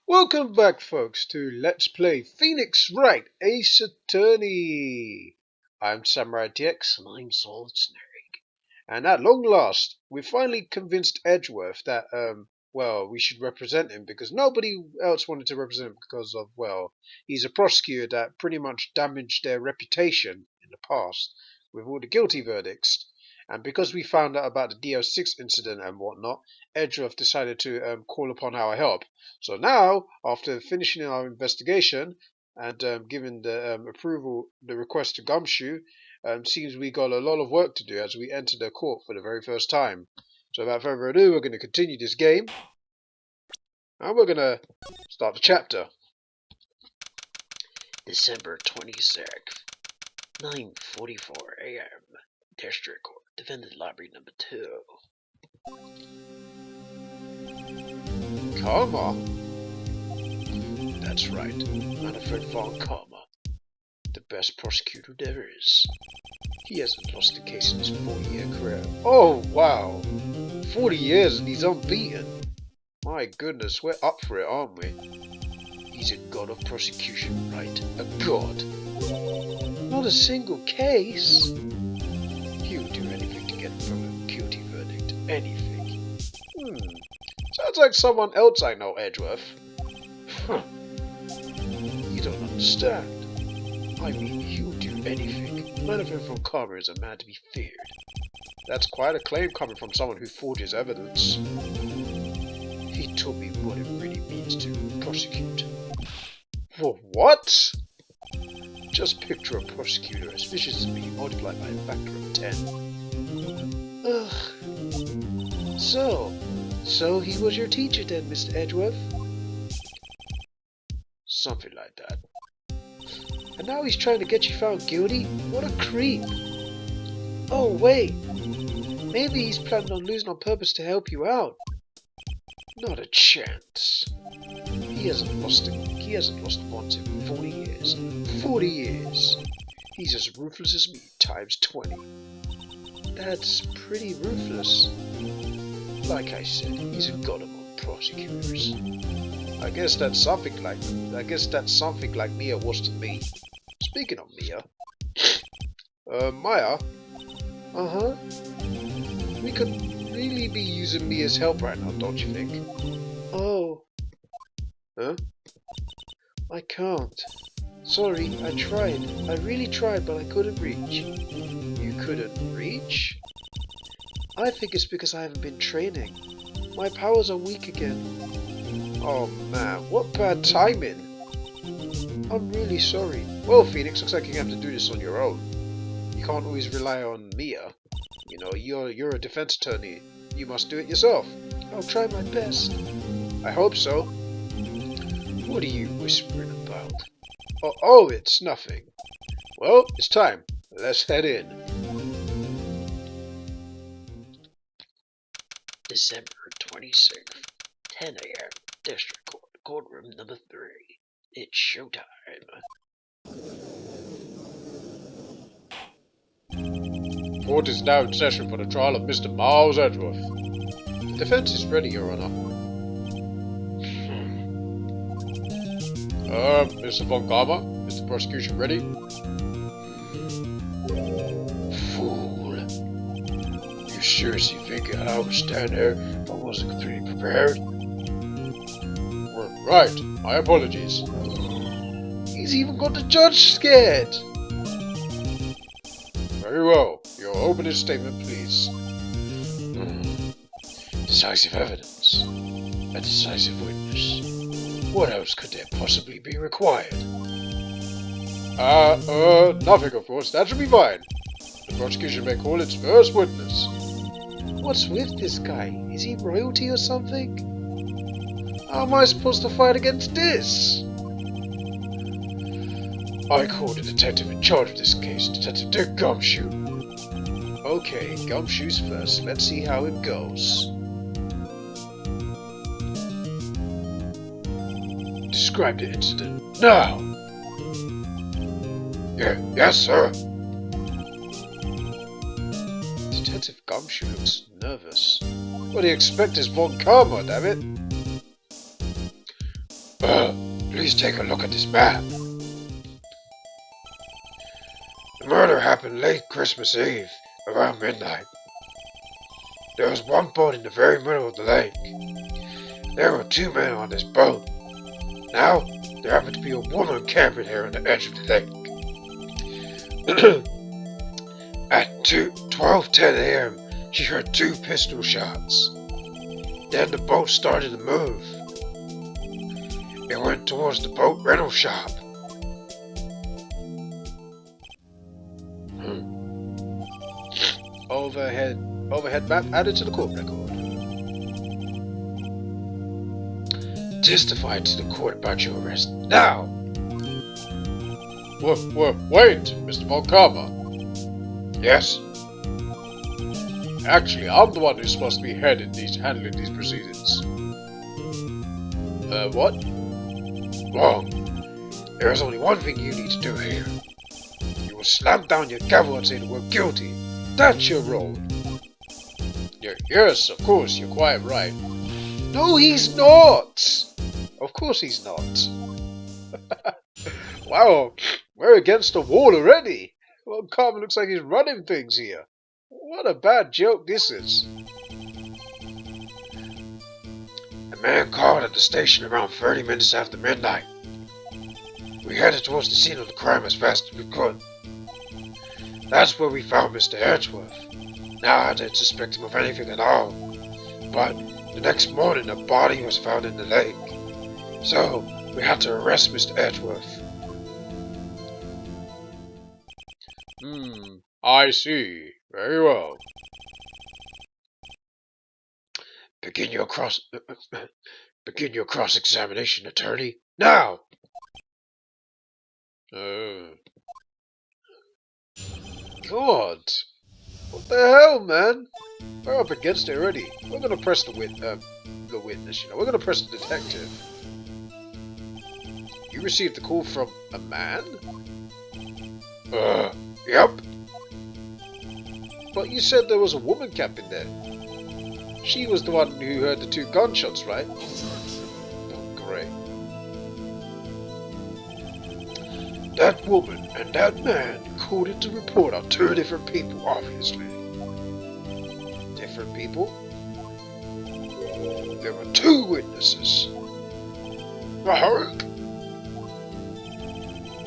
Welcome back, folks, to Let's Play Phoenix Wright, Ace Attorney. I'm SamuraiT-X, and I'm SamuraiT-X. And at long last, we finally convinced Edgeworth that, we should represent him because nobody else wanted to represent him because of, he's a prosecutor that pretty much damaged their reputation in the past with all the guilty verdicts. And because we found out about the DL6 incident and whatnot, Edgeworth decided to call upon our help. So now, after finishing our investigation and giving the the request to Gumshoe, seems we got a lot of work to do as we enter the court for the very first time. So without further ado, we're going to continue this game, and we're going to start the chapter. December 26th, 9:44 a.m. District Court, Defendant Library Number 2. Karma? That's right, Manfred Von Karma, the best prosecutor there is. He hasn't lost a case in his 40-year career. Oh, wow. 40 years and he's unbeaten. My goodness, we're up for it, aren't we? He's a god of prosecution, right? A god. Not a single case. He would do anything to get from a guilty verdict. Anything. Sounds like someone else I know, Edgeworth. Huh. You don't understand. I mean, he would do anything. Manfred Von Karma is a man to be feared. That's quite a claim coming from someone who forges evidence. He taught me what it really means to prosecute. For what? Just picture a prosecutor as vicious as me multiplied by a factor of 10. Ugh. So he was your teacher then, Mr. Edgeworth? Something like that. And now he's trying to get you found guilty? What a creep. Oh, wait. Maybe he's planning on losing on purpose to help you out. Not a chance. He hasn't lost once in 40 years. 40 years. He's as ruthless as me, times 20. That's pretty ruthless. Like I said, he's a god among prosecutors. I guess that's something like Mia was to me. Speaking of Mia, Maya. We could really be using Mia's help right now, don't you think? Oh. Huh? I can't. Sorry, I tried. I really tried, but I couldn't reach. You couldn't reach? I think it's because I haven't been training. My powers are weak again. Oh man, what bad timing. I'm really sorry. Well, Phoenix, looks like you have to do this on your own. You can't always rely on Mia. You know, you're a defense attorney. You must do it yourself. I'll try my best. I hope so. What are you whispering about? Oh, it's nothing. Well, it's time. Let's head in. December 26th, 10 a.m. District Court, Courtroom Number 3. It's showtime. Court is now in session for the trial of Mr. Miles Edgeworth. Defense is ready, Your Honor. Mr. Von Karma, is the prosecution ready? Fool. You seriously think I would stand there if I wasn't completely prepared? Right, my apologies. He's even got the judge scared. Very well. Your opening statement, please. Decisive evidence. A decisive witness. What else could there possibly be required? Nothing, of course. That should be fine. The prosecution may call its first witness. What's with this guy? Is he royalty or something? How am I supposed to fight against this? I called the detective in charge of this case, Detective Dick Gumshoe. Okay, Gumshoe's first. Let's see how it goes. Describe the incident now. Yes, sir. Detective Gumshoe looks nervous. What do you expect is Von Karma, damn it? Please take a look at this map. The murder happened late Christmas Eve, around midnight. There was one boat in the very middle of the lake. There were 2 men on this boat. Now, there happened to be a woman camping here on the edge of the lake. At 12:10 a.m., she heard 2 pistol shots. Then the boat started to move. It went towards the boat rental shop. Overhead map added to the court record. Testify to the court about your arrest now. Wait, Mr. Von Karma. Yes? Actually, I'm the one who's supposed to be handling these proceedings. What? Wrong. There is only one thing you need to do here. You will slam down your gavel and say the word guilty. That's your role. Yes, of course, you're quite right. No, he's not! Of course he's not. Wow, we're against the wall already. Well, Carmen looks like he's running things here. What a bad joke this is. A man called at the station around 30 minutes after midnight. We headed towards the scene of the crime as fast as we could. That's where we found Mr. Edgeworth. Now I didn't suspect him of anything at all. But the next morning a body was found in the lake. So we had to arrest Mr. Edgeworth. I see. Very well. Begin your cross-examination, attorney. Now! God. What the hell, man? We're up against it already. We're gonna press the witness, you know. We're gonna press the detective. You received a call from a man? Yep. But you said there was a woman camping there. She was the one who heard the 2 gunshots, right? Oh, great. That woman and that man called in to report are 2 different people, obviously. Different people? There were 2 witnesses.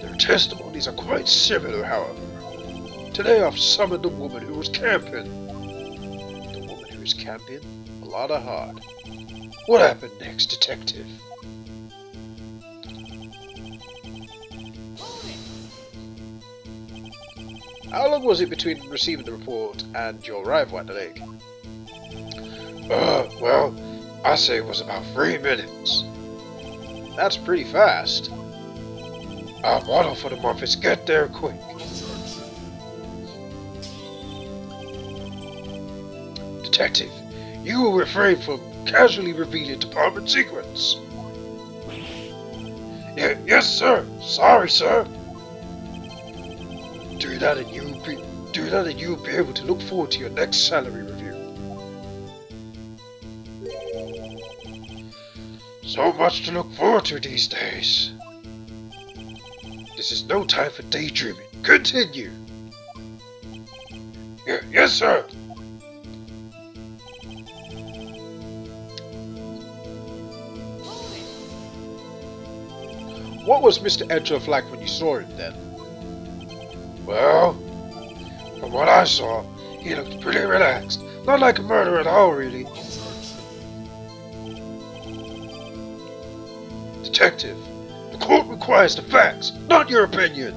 Their testimonies are quite similar, however. Today I've summoned the woman who was camping. The woman who was camping? A lot of heart. What happened next, detective? How long was it between receiving the report and your arrival at the lake? Well, I say it was about 3 minutes. That's pretty fast. Our motto for the month is get there quick. Detective, you will refrain from casually revealing department secrets. Yes, sir. Sorry, sir. Do that and you'll be able to look forward to your next salary review. So much to look forward to these days. This is no time for daydreaming. Continue. Yes, sir. What was Mr. Edgeworth like when you saw him then? Well, from what I saw, he looked pretty relaxed. Not like a murderer at all, really. Detective, the court requires the facts, not your opinion.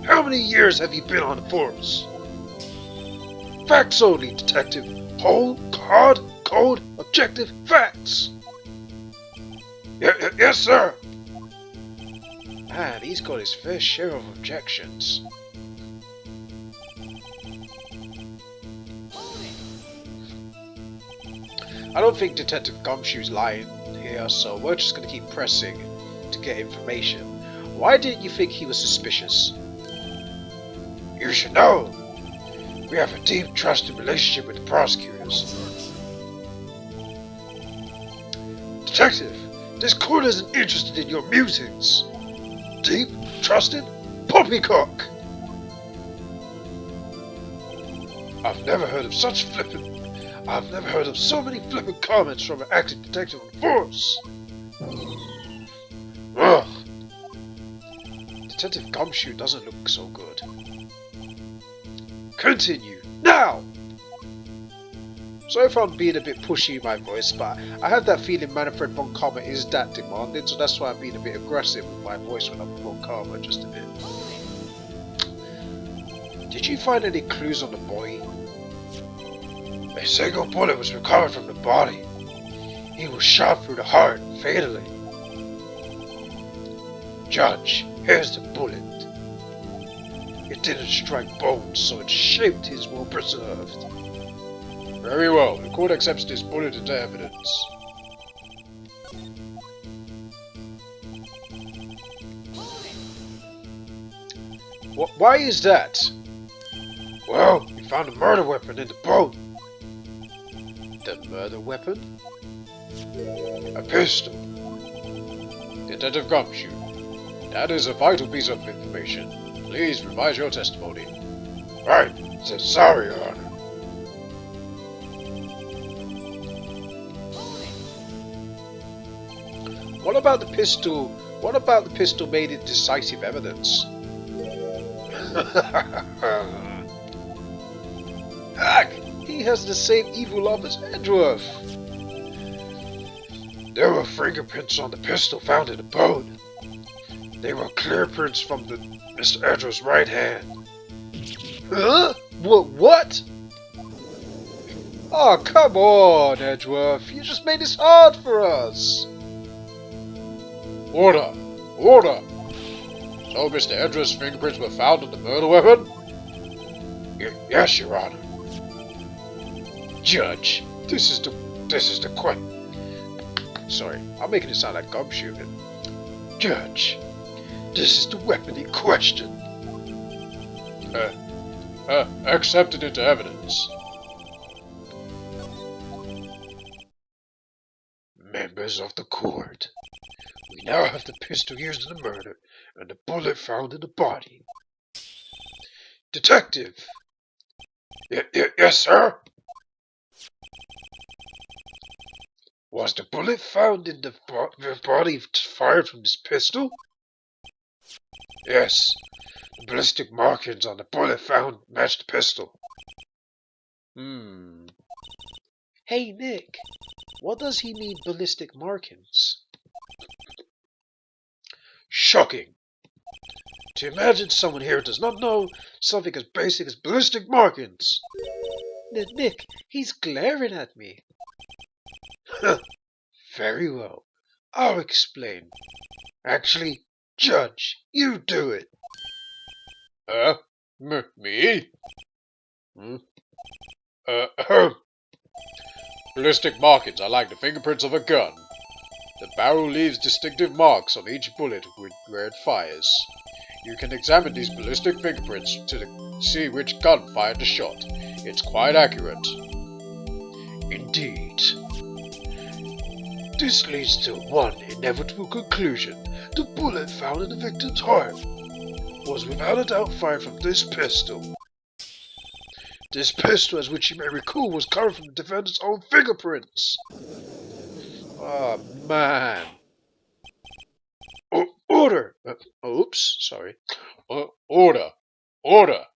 How many years have you been on the force? Facts only, detective. Whole, hard, cold, objective facts. Yes, sir. Man, he's got his fair share of objections. I don't think Detective Gumshoe's lying here, so we're just going to keep pressing to get information. Why didn't you think he was suspicious? You should know. We have a deep, trusted relationship with the prosecutors. Detective, This court isn't interested in your musings. Deep, trusted, poppycock. I've never heard of so many flippant comments from an acting detective on the force. Ugh. Detective Gumshoe doesn't look so good. Continue, now! Sorry if I'm being a bit pushy in my voice, but I have that feeling Manfred Von Karma is that demanding, so that's why I'm being a bit aggressive with my voice when I'm Von Karma, just a bit. Did you find any clues on the boy? A single bullet was recovered from the body. He was shot through the heart, fatally. Judge, here's the bullet. It didn't strike bones, so its shape is well preserved. Very well, the court accepts this bullet into evidence. Why is that? Well, we found a murder weapon in the boat. The murder weapon? A pistol. Detective Gumshoe, that is a vital piece of information. Please revise your testimony. Right, sorry, Your Honor. What about the pistol? What about the pistol made it decisive evidence? Heck, he has the same evil love as Edgeworth. There were fingerprints on the pistol found in the boat. They were clear prints from Mr. Edgeworth's right hand. Huh? What? Oh, come on, Edgeworth. You just made this hard for us. Order! Order! So Mr. Edgeworth's fingerprints were found on the murder weapon? Yes, Your Honor. Judge, this is the question. Sorry, I'm making it sound like Gumshoe. Judge, this is the weapon in question. Accepted into evidence. Members of the court, we now have the pistol used in the murder and the bullet found in the body. Detective! Yes, sir? Was the bullet found in the body fired from this pistol? Yes. The ballistic markings on the bullet found matched the pistol. Hey, Nick. What does he mean, ballistic markings? Shocking. To imagine someone here does not know something as basic as ballistic markings. Nick, he's glaring at me. Very well. I'll explain. Actually, Judge, you do it. Me? Ballistic markings are like the fingerprints of a gun. The barrel leaves distinctive marks on each bullet where it fires. You can examine these ballistic fingerprints to see which gun fired the shot. It's quite accurate. Indeed. This leads to one inevitable conclusion. The bullet found in the victim's heart was without a doubt fired from this pistol. This pistol, as which you may recall, was covered from the defendant's own fingerprints. Oh, man. Order! Oops, sorry. Order! Order!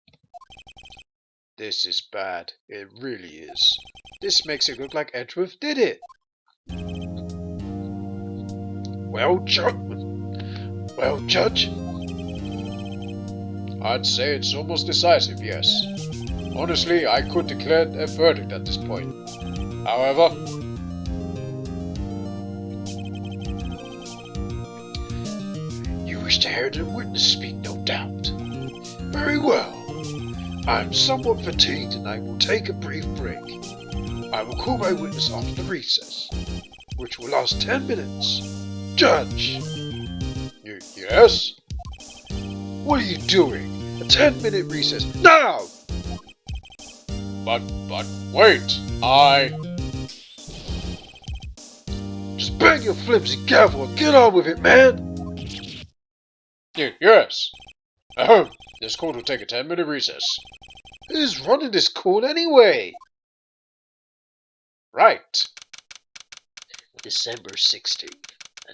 This is bad. It really is. This makes it look like Edgeworth did it. Well, Judge? I'd say it's almost decisive, yes. Honestly, I could declare a verdict at this point. However, you wish to hear the witness speak, no doubt. Very well. I'm somewhat fatigued and I will take a brief break. I will call my witness after the recess, which will last 10 minutes. Judge! Yes? What are you doing? A 10-minute recess, now! But wait, Just bang your flimsy gavel and get on with it, man! Yes. Ahem. This court will take a 10-minute recess. Who's running this court anyway? Right. December 16th,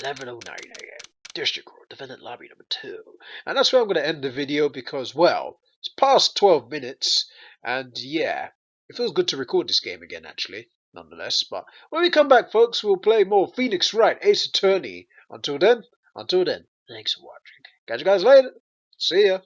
11:09 a.m. District Court, Defendant Lobby number 2. And that's where I'm going to end the video because, well, it's past 12 minutes, and yeah, it feels good to record this game again, actually, nonetheless. But when we come back, folks, we'll play more Phoenix Wright, Ace Attorney. Until then, thanks for watching. Catch you guys later. See ya.